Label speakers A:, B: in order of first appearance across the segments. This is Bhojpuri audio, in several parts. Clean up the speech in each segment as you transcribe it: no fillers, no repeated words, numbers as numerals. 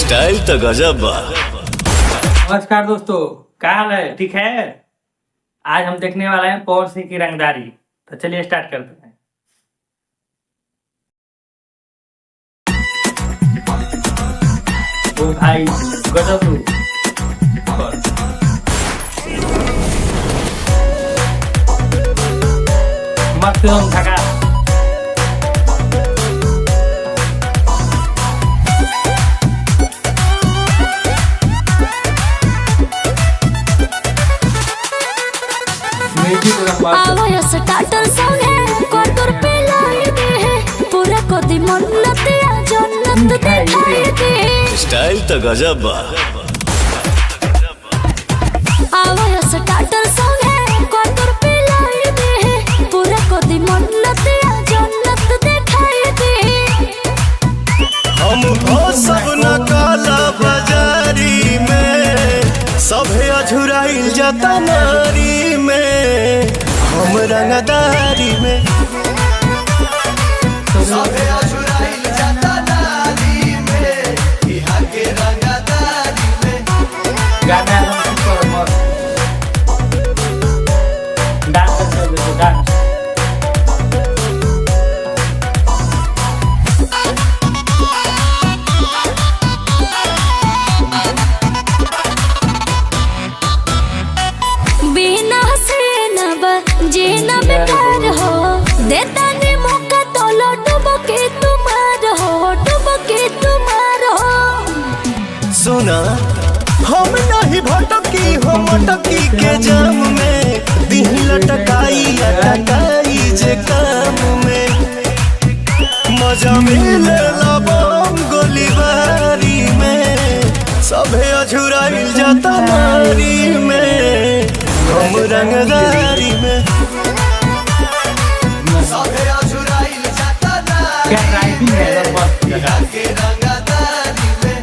A: स्टाइल तो गजब बा।
B: नमस्कार दोस्तों, क्या हाल है? ठीक है। आज हम देखने वाले हैं पवन सिंह की रंगदारी। तो चलिए स्टार्ट करते हैं। ओ भाई गजब तू। मस्त हम थका।
C: आवाया स्टार्टर सॉन्ग है कोतुर पे लाई दे है पूरा कोदी मन्नतिया जन्नत दिखाई दे।
A: स्टाइल तो गजब बा।
C: आवाया स्टार्टर सॉन्ग है कोतुर पे लाई दे है पूरा कोदी मन्नतिया जन्नत दिखाई दे।
A: हम हो सब न काला बाजारी में, सभे अझुराइल जाता नारी में, हम रंगदारी में।
D: सभे अझुराइल जाता नारी में, इहाँ के रंगदारी में।
B: गाना सुपर मस्त। डांस करते हो डांस।
C: बिना से न जीना बेकार हो देता ने मौका तो डूबो के तुम्हार हो डूबो के तुम्हार हो।
A: सुना हम नहीं भटकी, हम अटकी के जाम में, दिल लटकाई अटकाई जे काम में। मजा मिले बम गोलीबारी में, सभे अझुराइल जाता नारी में, हम रंगदारी में।
D: सभे अझुराइल जाता
B: क्या
D: नारी
B: राइटिंग है मस्त।
D: में, इहाँ के रंगदारी में।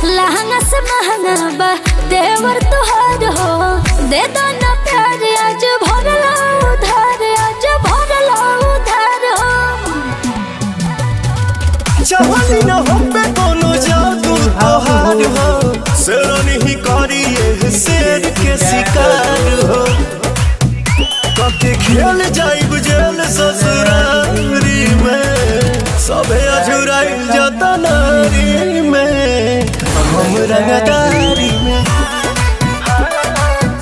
C: लहंगा से महंगा बा देवर तुहार हो दे दो ना प्यार आज भरला उधार आज भरला उधार हो।
A: चाहली न हम पे कोनो जादू तोहार हो, शेरनी ही करी ये शेर के शिकार हो। कके खेल जाइब जेल ससुरारी में, सभे अझुराइल जाता नारी में, हम रंगदारी में।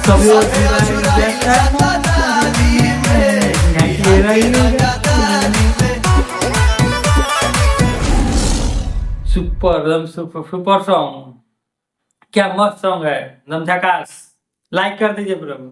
D: सभे अझुराइल जाता नारी में, इहाँ के रंगदारी में।
B: Super super song. क्या मस्त सॉन्ग है, एकदम झकास। लाइक कर दीजिए प्रभु।